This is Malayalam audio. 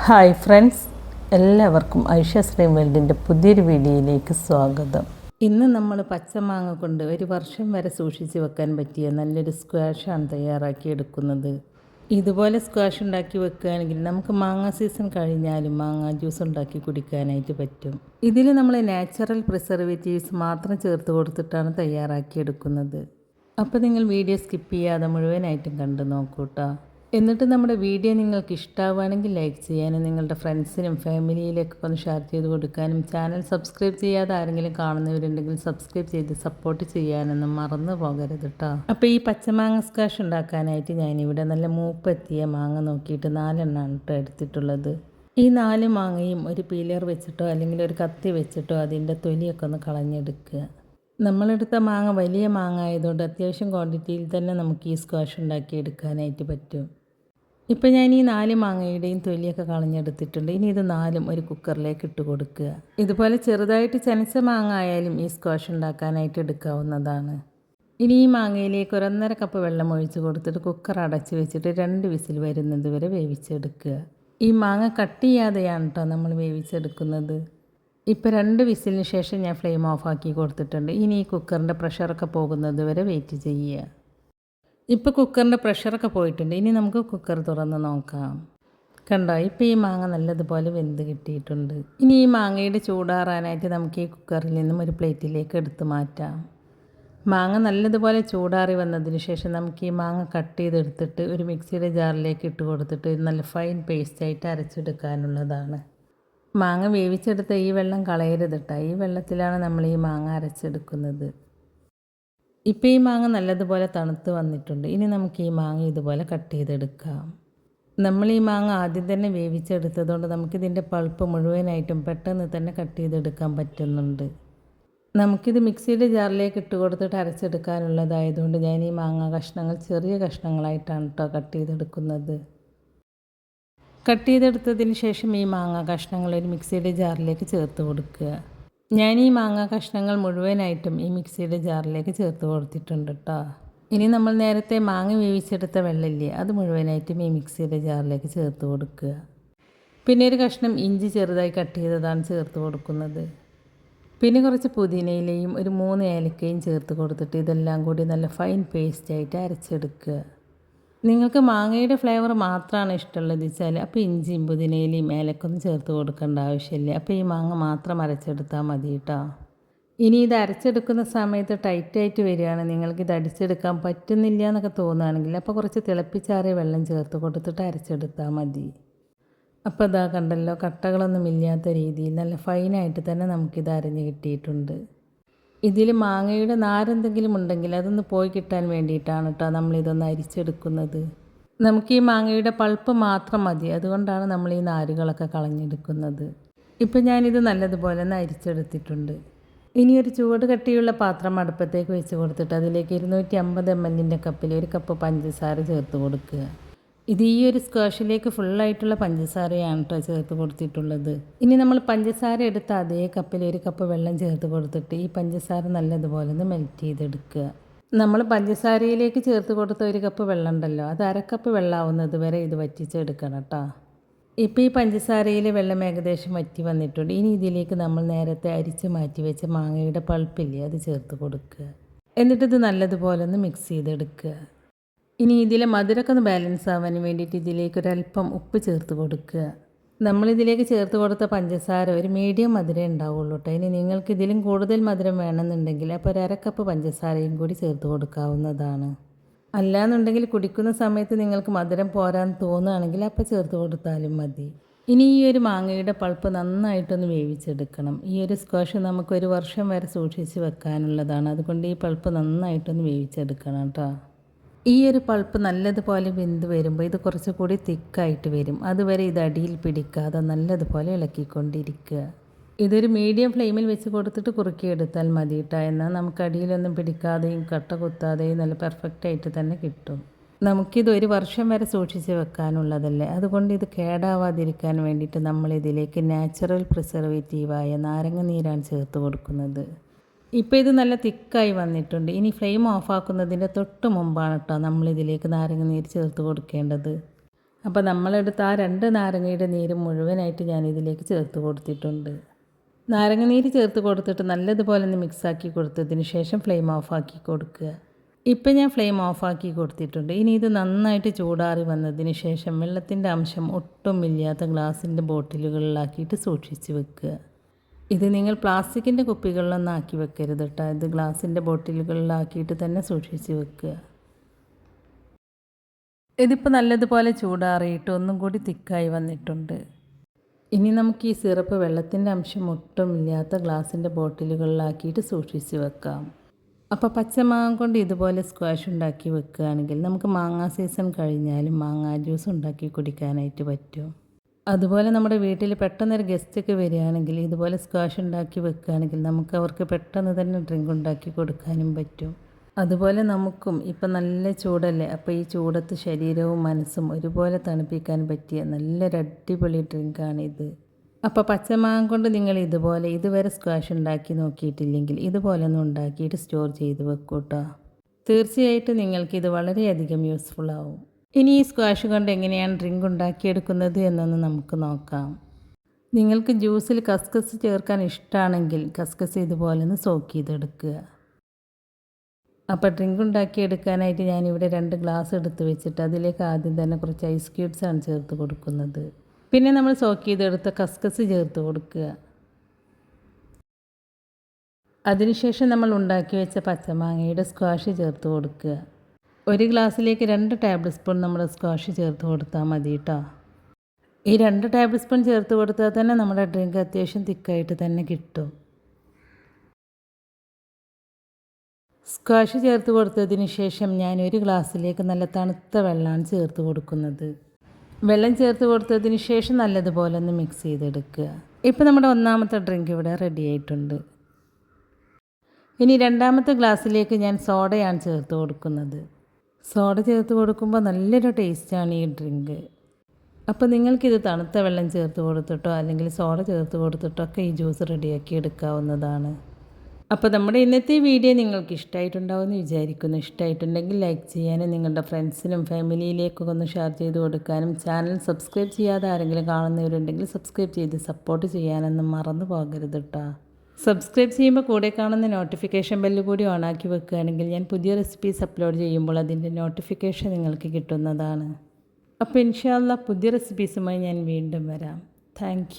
ഹായ് ഫ്രണ്ട്സ്, എല്ലാവർക്കും ഐഷസ് ഡ്രീം വേൾഡിൻ്റെ പുതിയൊരു വീഡിയോയിലേക്ക് സ്വാഗതം. ഇന്ന് നമ്മൾ പച്ചമാങ്ങ കൊണ്ട് ഒരു വർഷം വരെ സൂക്ഷിച്ച് വെക്കാൻ പറ്റിയ നല്ലൊരു സ്ക്വാഷാണ് തയ്യാറാക്കിയെടുക്കുന്നത്. ഇതുപോലെ സ്ക്വാഷ് ഉണ്ടാക്കി വെക്കുകയാണെങ്കിൽ നമുക്ക് മാങ്ങ സീസൺ കഴിഞ്ഞാലും മാങ്ങ ജ്യൂസ് ഉണ്ടാക്കി കുടിക്കാനായിട്ട് പറ്റും. ഇതിൽ നമ്മൾ നാച്ചുറൽ പ്രിസർവേറ്റീവ്സ് മാത്രം ചേർത്ത് കൊടുത്തിട്ടാണ് തയ്യാറാക്കിയെടുക്കുന്നത്. അപ്പോൾ നിങ്ങൾ വീഡിയോ സ്കിപ്പ് ചെയ്യാതെ മുഴുവനായിട്ടും കണ്ടു നോക്കൂട്ടോ. എന്നിട്ട് നമ്മുടെ വീഡിയോ നിങ്ങൾക്ക് ഇഷ്ടമാവുകയാണെങ്കിൽ ലൈക്ക് ചെയ്യാനും നിങ്ങളുടെ ഫ്രണ്ട്സിനും ഫാമിലിയിലേക്കൊക്കെ ഒന്ന് ഷെയർ ചെയ്ത് കൊടുക്കാനും ചാനൽ സബ്സ്ക്രൈബ് ചെയ്യാതെ ആരെങ്കിലും കാണുന്നവരുണ്ടെങ്കിൽ സബ്സ്ക്രൈബ് ചെയ്ത് സപ്പോർട്ട് ചെയ്യാനൊന്നും മറന്നു പോകരുത് കേട്ടോ. അപ്പോൾ ഈ പച്ചമാങ്ങ സ്ക്വാഷ് ഉണ്ടാക്കാനായിട്ട് ഞാനിവിടെ നല്ല മൂപ്പെത്തിയ മാങ്ങ നോക്കിയിട്ട് 4 എണ്ണമാണ് കേട്ടോ എടുത്തിട്ടുള്ളത്. ഈ 4 മാങ്ങയും ഒരു പീലർ വെച്ചിട്ടോ അല്ലെങ്കിൽ ഒരു കത്തി വെച്ചിട്ടോ അതിൻ്റെ തൊലിയൊക്കെ ഒന്ന് കളഞ്ഞെടുക്കുക. നമ്മളെടുത്ത മാങ്ങ വലിയ മാങ്ങ ആയതുകൊണ്ട് അത്യാവശ്യം ക്വാണ്ടിറ്റിയിൽ തന്നെ നമുക്ക് ഈ സ്ക്വാഷ് ഉണ്ടാക്കി എടുക്കാനായിട്ട് പറ്റും. ഇപ്പോൾ ഞാൻ ഈ 4 മാങ്ങയുടെയും തൊലിയൊക്കെ കളഞ്ഞെടുത്തിട്ടുണ്ട്. ഇനി ഇത് 4ഉം ഒരു കുക്കറിലേക്ക് ഇട്ട് കൊടുക്കുക. ഇതുപോലെ ചെറുതായിട്ട് ചനച്ച മാങ്ങ ആയാലും ഈ സ്ക്വാഷ് ഉണ്ടാക്കാനായിട്ട് എടുക്കാവുന്നതാണ്. ഇനി ഈ മാങ്ങയിലേക്ക് 1.5 കപ്പ് വെള്ളം ഒഴിച്ച് കൊടുത്തിട്ട് കുക്കർ അടച്ച് വെച്ചിട്ട് 2 വിസിൽ വരുന്നത് വരെ വേവിച്ചെടുക്കുക. ഈ മാങ്ങ കട്ട് ചെയ്യാതെയാണ് കേട്ടോ നമ്മൾ വേവിച്ചെടുക്കുന്നത്. ഇപ്പോൾ 2 വിസിലിന് ശേഷം ഞാൻ ഫ്ലെയിം ഓഫാക്കി കൊടുത്തിട്ടുണ്ട്. ഇനി ഈ കുക്കറിൻ്റെ പ്രഷറൊക്കെ പോകുന്നത് വരെ വെയിറ്റ് ചെയ്യുക. ഇപ്പോൾ കുക്കറിൻ്റെ പ്രഷറൊക്കെ പോയിട്ടുണ്ട്. ഇനി നമുക്ക് കുക്കർ തുറന്ന് നോക്കാം. കണ്ടോ, ഇപ്പോൾ ഈ മാങ്ങ നല്ലതുപോലെ വെന്ത് കിട്ടിയിട്ടുണ്ട്. ഇനി ഈ മാങ്ങയുടെ ചൂടാറാനായിട്ട് നമുക്ക് ഈ കുക്കറിൽ നിന്നും ഒരു പ്ലേറ്റിലേക്ക് എടുത്ത് മാറ്റാം. മാങ്ങ നല്ലതുപോലെ ചൂടാറി വന്നതിന് ശേഷം നമുക്ക് ഈ മാങ്ങ കട്ട് ചെയ്തെടുത്തിട്ട് ഒരു മിക്സിയുടെ ജാറിലേക്ക് ഇട്ട് കൊടുത്തിട്ട് നല്ല ഫൈൻ പേസ്റ്റായിട്ട് അരച്ചെടുക്കാനുള്ളതാണ്. മാങ്ങ വേവിച്ചെടുത്ത ഈ വെള്ളം കളയരുത് കേട്ടോ. ഈ വെള്ളത്തിലാണ് നമ്മൾ ഈ മാങ്ങ അരച്ചെടുക്കുന്നത്. ഇപ്പോൾ ഈ മാങ്ങ നല്ലതുപോലെ തണുത്ത് വന്നിട്ടുണ്ട്. ഇനി നമുക്ക് ഈ മാങ്ങ ഇതുപോലെ കട്ട് ചെയ്തെടുക്കാം. നമ്മൾ ഈ മാങ്ങ ആദ്യം തന്നെ വേവിച്ചെടുത്തതുകൊണ്ട് നമുക്കിതിൻ്റെ പൾപ്പ് മുഴുവനായിട്ടും പെട്ടെന്ന് തന്നെ കട്ട് ചെയ്തെടുക്കാൻ പറ്റുന്നുണ്ട്. നമുക്കിത് മിക്സിയുടെ ജാറിലേക്ക് ഇട്ട് കൊടുത്തിട്ട് അരച്ചെടുക്കാനുള്ളതായതുകൊണ്ട് ഞാൻ ഈ മാങ്ങ കഷ്ണങ്ങൾ ചെറിയ കഷ്ണങ്ങളായിട്ടാണ് കേട്ടോ കട്ട് ചെയ്തെടുക്കുന്നത്. കട്ട് ചെയ്തെടുത്തതിന് ശേഷം ഈ മാങ്ങ കഷ്ണങ്ങൾ ഒരു മിക്സിയുടെ ജാറിലേക്ക് ചേർത്ത് കൊടുക്കുക. ഞാൻ ഈ മാങ്ങ കഷ്ണങ്ങൾ മുഴുവനായിട്ടും ഈ മിക്സിയുടെ ജാറിലേക്ക് ചേർത്ത് കൊടുത്തിട്ടുണ്ട് കേട്ടോ. ഇനി നമ്മൾ നേരത്തെ മാങ്ങ വേവിച്ചെടുത്ത വെള്ളമില്ലേ, അത് മുഴുവനായിട്ടും ഈ മിക്സിയുടെ ജാറിലേക്ക് ചേർത്ത് കൊടുക്കുക. പിന്നെ ഒരു കഷ്ണം ഇഞ്ചി ചെറുതായി കട്ട് ചെയ്തതാണ് ചേർത്ത് കൊടുക്കുന്നത്. പിന്നെ കുറച്ച് പുതിനയിലയും ഒരു 3 ഏലക്കയും ചേർത്ത് കൊടുത്തിട്ട് ഇതെല്ലാം കൂടി നല്ല ഫൈൻ പേസ്റ്റായിട്ട് അരച്ചെടുക്കുക. നിങ്ങൾക്ക് മാങ്ങയുടെ ഫ്ലേവർ മാത്രമാണ് ഇഷ്ടമുള്ളത് വെച്ചാൽ അപ്പോൾ ഇഞ്ചിയും പുതിനയിലയും ഏലക്കൊന്നും ചേർത്ത് കൊടുക്കേണ്ട ആവശ്യമില്ല. അപ്പോൾ ഈ മാങ്ങ മാത്രം അരച്ചെടുത്താൽ മതി കേട്ടോ. ഇനി ഇത് അരച്ചെടുക്കുന്ന സമയത്ത് ടൈറ്റായിട്ട് വരികയാണ്, നിങ്ങൾക്കിത് അടിച്ചെടുക്കാൻ പറ്റുന്നില്ല എന്നൊക്കെ തോന്നുകയാണെങ്കിൽ അപ്പോൾ കുറച്ച് തിളപ്പിച്ചാറിയ വെള്ളം ചേർത്ത് കൊടുത്തിട്ട് അരച്ചെടുത്താൽ മതി. അപ്പോൾ ഇതാ കണ്ടല്ലോ, കട്ടകളൊന്നും ഇല്ലാത്ത രീതിയിൽ നല്ല ഫൈനായിട്ട് തന്നെ നമുക്കിത് അരഞ്ഞ് കിട്ടിയിട്ടുണ്ട്. ഇതിൽ മാങ്ങയുടെ നാരെന്തെങ്കിലും ഉണ്ടെങ്കിൽ അതൊന്ന് പോയി കിട്ടാൻ വേണ്ടിയിട്ടാണ് കേട്ടോ നമ്മളിതൊന്ന് അരിച്ചെടുക്കുന്നത്. നമുക്ക് ഈ മാങ്ങയുടെ പൾപ്പ് മാത്രം മതി, അതുകൊണ്ടാണ് നമ്മൾ ഈ നാരുകളൊക്കെ കളഞ്ഞെടുക്കുന്നത്. ഇപ്പം ഞാനിത് നല്ലതുപോലെ ഒന്ന് അരിച്ചെടുത്തിട്ടുണ്ട്. ഇനി ഒരു ചുവട് കട്ടിയുള്ള പാത്രം അടുപ്പത്തേക്ക് വെച്ച് കൊടുത്തിട്ട് അതിലേക്ക് 250 ml കപ്പിൽ 1 കപ്പ് പഞ്ചസാര ചേർത്ത് കൊടുക്കുക. ഇത് ഈ ഒരു സ്ക്വാഷിലേക്ക് ഫുള്ളായിട്ടുള്ള പഞ്ചസാരയാണ് കേട്ടോ ചേർത്ത് കൊടുത്തിട്ടുള്ളത്. ഇനി നമ്മൾ പഞ്ചസാര എടുത്ത അതേ കപ്പിൽ 1 കപ്പ് വെള്ളം ചേർത്ത് കൊടുത്തിട്ട് ഈ പഞ്ചസാര നല്ലതുപോലെ ഒന്ന് മെൽറ്റ് ചെയ്തെടുക്കുക. നമ്മൾ പഞ്ചസാരയിലേക്ക് ചേർത്ത് കൊടുത്ത 1 കപ്പ് വെള്ളം ഉണ്ടല്ലോ, അത് 1/2 കപ്പ് വെള്ളമാവുന്നത് വരെ ഇത് വറ്റിച്ചെടുക്കണം കേട്ടോ. ഇപ്പോൾ ഈ പഞ്ചസാരയിലെ വെള്ളം ഏകദേശം വറ്റി വന്നിട്ടുണ്ട്. ഇനി ഇതിലേക്ക് നമ്മൾ നേരത്തെ അരിച്ച് മാറ്റി വെച്ച മാങ്ങയുടെ പൾപ്പില്ലേ, അത് ചേർത്ത് കൊടുക്കുക. എന്നിട്ടിത് നല്ലതുപോലെ ഒന്ന് മിക്സ് ചെയ്തെടുക്കുക. ഇനി ഇതിലെ മധുരമൊക്കെ ഒന്ന് ബാലൻസ് ആവാൻ വേണ്ടിയിട്ട് ഇതിലേക്ക് ഒരല്പം ഉപ്പ് ചേർത്ത് കൊടുക്കുക. നമ്മളിതിലേക്ക് ചേർത്ത് കൊടുത്ത പഞ്ചസാര ഒരു മീഡിയം മധുരം ഉണ്ടാവുള്ളൂ കേട്ടോ. ഇനി നിങ്ങൾക്ക് ഇതിലും കൂടുതൽ മധുരം വേണമെന്നുണ്ടെങ്കിൽ അപ്പോൾ 1/2 കപ്പ് പഞ്ചസാരയും കൂടി ചേർത്ത് കൊടുക്കാവുന്നതാണ്. അല്ലാന്നുണ്ടെങ്കിൽ കുടിക്കുന്ന സമയത്ത് നിങ്ങൾക്ക് മധുരം പോരാൻ തോന്നുകയാണെങ്കിൽ അപ്പോൾ ചേർത്ത് കൊടുത്താലും മതി. ഇനി ഈ ഒരു മാങ്ങയുടെ പൾപ്പ് നന്നായിട്ടൊന്ന് വേവിച്ചെടുക്കണം. ഈ ഒരു സ്ക്വാഷ് നമുക്ക് 1 വർഷം വരെ സൂക്ഷിച്ച് വെക്കാനുള്ളതാണ്. അതുകൊണ്ട് ഈ പൾപ്പ് നന്നായിട്ടൊന്ന് വേവിച്ചെടുക്കണം കേട്ടോ. ഈ ഒരു പൾപ്പ് നല്ലതുപോലെ വെന്ത് വരുമ്പോൾ ഇത് കുറച്ചുകൂടി തിക്കായിട്ട് വരും. അതുവരെ ഇത് അടിയിൽ പിടിക്കാതെ നല്ലതുപോലെ ഇളക്കിക്കൊണ്ടിരിക്കുക. ഇതൊരു മീഡിയം ഫ്ലെയിമിൽ വെച്ച് കൊടുത്തിട്ട് കുറുക്കിയെടുത്താൽ മതി കേട്ടോ. എന്നാൽ നമുക്ക് അടിയിലൊന്നും പിടിക്കാതെയും കട്ട കുത്താതെയും നല്ല പെർഫെക്റ്റായിട്ട് തന്നെ കിട്ടും. നമുക്കിത് 1 വർഷം വരെ സൂക്ഷിച്ച് വെക്കാനുള്ളതല്ലേ, അതുകൊണ്ട് ഇത് കേടാവാതിരിക്കാൻ വേണ്ടിയിട്ട് നമ്മളിതിലേക്ക് നാച്ചുറൽ പ്രിസർവേറ്റീവായ നാരങ്ങ നീരാണ് ചേർത്ത് കൊടുക്കുന്നത്. ഇപ്പോൾ ഇത് നല്ല തിക്കായി വന്നിട്ടുണ്ട്. ഇനി ഫ്ലെയിം ഓഫാക്കുന്നതിൻ്റെ തൊട്ട് മുമ്പാണ് കേട്ടോ നമ്മളിതിലേക്ക് നാരങ്ങ നീര് ചേർത്ത് കൊടുക്കേണ്ടത്. അപ്പോൾ നമ്മളെടുത്ത് ആ 2 നാരങ്ങയുടെ നീര് മുഴുവനായിട്ട് ഞാൻ ഇതിലേക്ക് ചേർത്ത് കൊടുത്തിട്ടുണ്ട്. നാരങ്ങ നീര് ചേർത്ത് കൊടുത്തിട്ട് നല്ലതുപോലെ ഒന്ന് മിക്സാക്കി കൊടുത്തതിന് ശേഷം ഫ്ലെയിം ഓഫാക്കി കൊടുക്കുക. ഇപ്പം ഞാൻ ഫ്ലെയിം ഓഫാക്കി കൊടുത്തിട്ടുണ്ട്. ഇനി ഇത് നന്നായിട്ട് ചൂടാറി വന്നതിന് ശേഷം വെള്ളത്തിൻ്റെ അംശം ഒട്ടും ഇല്ലാത്ത ഗ്ലാസിൻ്റെ ബോട്ടിലുകളിലാക്കിയിട്ട് സൂക്ഷിച്ച് വെക്കുക. ഇത് നിങ്ങൾ പ്ലാസ്റ്റിക്കിൻ്റെ കുപ്പികളിലൊന്നും ആക്കി വെക്കരുത് കേട്ടോ. ഇത് ഗ്ലാസിൻ്റെ ബോട്ടിലുകളിലാക്കിയിട്ട് തന്നെ സൂക്ഷിച്ച് വെക്കുക. ഇതിപ്പോൾ നല്ലതുപോലെ ചൂടാറിയിട്ട് ഒന്നും കൂടി തിക്കായി വന്നിട്ടുണ്ട്. ഇനി നമുക്ക് ഈ സിറപ്പ് വെള്ളത്തിൻ്റെ അംശം ഒട്ടും ഇല്ലാത്ത ഗ്ലാസിൻ്റെ ബോട്ടിലുകളിലാക്കിയിട്ട് സൂക്ഷിച്ച് വെക്കാം. അപ്പോൾ പച്ചമാങ്ങ കൊണ്ട് ഇതുപോലെ സ്ക്വാഷ് ഉണ്ടാക്കി വെക്കുകയാണെങ്കിൽ നമുക്ക് മാങ്ങാ സീസൺ കഴിഞ്ഞാലും മാങ്ങാ ജ്യൂസ് ഉണ്ടാക്കി കുടിക്കാനായിട്ട് പറ്റും. അതുപോലെ നമ്മുടെ വീട്ടിൽ പെട്ടെന്നൊരു ഗസ്റ്റൊക്കെ വരികയാണെങ്കിൽ ഇതുപോലെ സ്ക്വാഷ് ഉണ്ടാക്കി വെക്കുകയാണെങ്കിൽ നമുക്ക് അവർക്ക് പെട്ടെന്ന് തന്നെ ഡ്രിങ്ക് ഉണ്ടാക്കി കൊടുക്കാനും പറ്റും. അതുപോലെ നമുക്കും ഇപ്പം നല്ല ചൂടല്ലേ, അപ്പോൾ ഈ ചൂടത്ത് ശരീരവും മനസ്സും ഒരുപോലെ തണുപ്പിക്കാൻ പറ്റിയ നല്ലൊരു അടിപൊളി ഡ്രിങ്കാണിത്. അപ്പോൾ പച്ചമാങ്ങ കൊണ്ട് നിങ്ങൾ ഇതുവരെ സ്ക്വാഷ് ഉണ്ടാക്കി നോക്കിയിട്ടില്ലെങ്കിൽ ഇതുപോലെ ഒന്ന് ഉണ്ടാക്കിയിട്ട് സ്റ്റോർ ചെയ്ത് വെക്കൂട്ടോ. തീർച്ചയായിട്ടും നിങ്ങൾക്കിത് വളരെയധികം യൂസ്ഫുൾ ആവും. ഇനി ഈ സ്ക്വാഷ് കൊണ്ട് എങ്ങനെയാണ് ഡ്രിങ്ക് ഉണ്ടാക്കിയെടുക്കുന്നത് എന്നൊന്ന് നമുക്ക് നോക്കാം. നിങ്ങൾക്ക് ജ്യൂസിൽ കസ്കസ് ചേർക്കാൻ ഇഷ്ടമാണെങ്കിൽ കസ്കസ് ഇതുപോലെ ഒന്ന് സോക്ക് ചെയ്തെടുക്കുക. അപ്പോൾ ഡ്രിങ്ക് ഉണ്ടാക്കിയെടുക്കാനായിട്ട് ഞാനിവിടെ 2 ഗ്ലാസ് എടുത്ത് വെച്ചിട്ട് അതിലേക്ക് ആദ്യം തന്നെ കുറച്ച് ഐസ് ക്യൂബ്സാണ് ചേർത്ത് കൊടുക്കുന്നത്. പിന്നെ നമ്മൾ സോക്ക് ചെയ്തെടുത്ത കസ്കസ് ചേർത്ത് കൊടുക്കുക. അതിനുശേഷം നമ്മൾ ഉണ്ടാക്കി വെച്ച പച്ചമാങ്ങയുടെ സ്ക്വാഷ് ചേർത്ത് കൊടുക്കുക. 1 ഗ്ലാസ്സിലേക്ക് 2 ടേബിൾ സ്പൂൺ നമ്മൾ സ്ക്വാഷ് ചേർത്ത് കൊടുത്താൽ മതി കേട്ടോ. ഈ 2 ടേബിൾ സ്പൂൺ ചേർത്ത് കൊടുത്താൽ തന്നെ നമ്മുടെ ഡ്രിങ്ക് അത്യാവശ്യം തിക്കായിട്ട് തന്നെ കിട്ടും. സ്ക്വാഷ് ചേർത്ത് കൊടുത്തതിന് ശേഷം ഞാൻ 1 ഗ്ലാസ്സിലേക്ക് നല്ല തണുത്ത വെള്ളമാണ് ചേർത്ത് കൊടുക്കുന്നത്. വെള്ളം ചേർത്ത് കൊടുത്തതിന് ശേഷം നല്ലതുപോലെ ഒന്ന് മിക്സ് ചെയ്തെടുക്കുക. ഇപ്പോൾ നമ്മുടെ 1ാമത്തെ ഡ്രിങ്ക് ഇവിടെ റെഡി ആയിട്ടുണ്ട്. ഇനി 2ാമത്തെ ഗ്ലാസ്സിലേക്ക് ഞാൻ സോഡയാണ് ചേർത്ത് കൊടുക്കുന്നത്. സോഡ ചേർത്ത് കൊടുക്കുമ്പോൾ നല്ലൊരു ടേസ്റ്റാണ് ഈ ഡ്രിങ്ക്. അപ്പോൾ നിങ്ങൾക്കിത് തണുത്ത വെള്ളം ചേർത്ത് കൊടുത്തിട്ടോ അല്ലെങ്കിൽ സോഡ ചേർത്ത് കൊടുത്തിട്ടോ ഒക്കെ ഈ ജ്യൂസ് റെഡിയാക്കി എടുക്കാവുന്നതാണ്. അപ്പോൾ നമ്മുടെ ഇന്നത്തെ വീഡിയോ നിങ്ങൾക്ക് ഇഷ്ടമായിട്ടുണ്ടാവുമെന്ന് വിചാരിക്കുന്നു. ഇഷ്ടമായിട്ടുണ്ടെങ്കിൽ ലൈക്ക് ചെയ്യാനും നിങ്ങളുടെ ഫ്രണ്ട്സിനും ഫാമിലിയിലേക്കൊക്കെ ഒന്ന് ഷെയർ ചെയ്ത് കൊടുക്കാനും ചാനൽ സബ്സ്ക്രൈബ് ചെയ്യാതെ ആരെങ്കിലും കാണുന്നവരുണ്ടെങ്കിൽ സബ്സ്ക്രൈബ് ചെയ്ത് സപ്പോർട്ട് ചെയ്യാനൊന്നും മറന്നു പോകരുത് കേട്ടോ. സബ്സ്ക്രൈബ് ചെയ്യുമ്പോൾ കൂടെ കാണുന്ന നോട്ടിഫിക്കേഷൻ ബെല്ല് കൂടി ഓണാക്കി വെക്കുകയാണെങ്കിൽ ഞാൻ പുതിയ റെസിപ്പീസ് അപ്ലോഡ് ചെയ്യുമ്പോൾ അതിൻ്റെ നോട്ടിഫിക്കേഷൻ നിങ്ങൾക്ക് കിട്ടുന്നതാണ്. അപ്പോൾ ഇൻഷാ അല്ലാഹ് പുതിയ റെസിപ്പീസുമായി ഞാൻ വീണ്ടും വരാം. താങ്ക്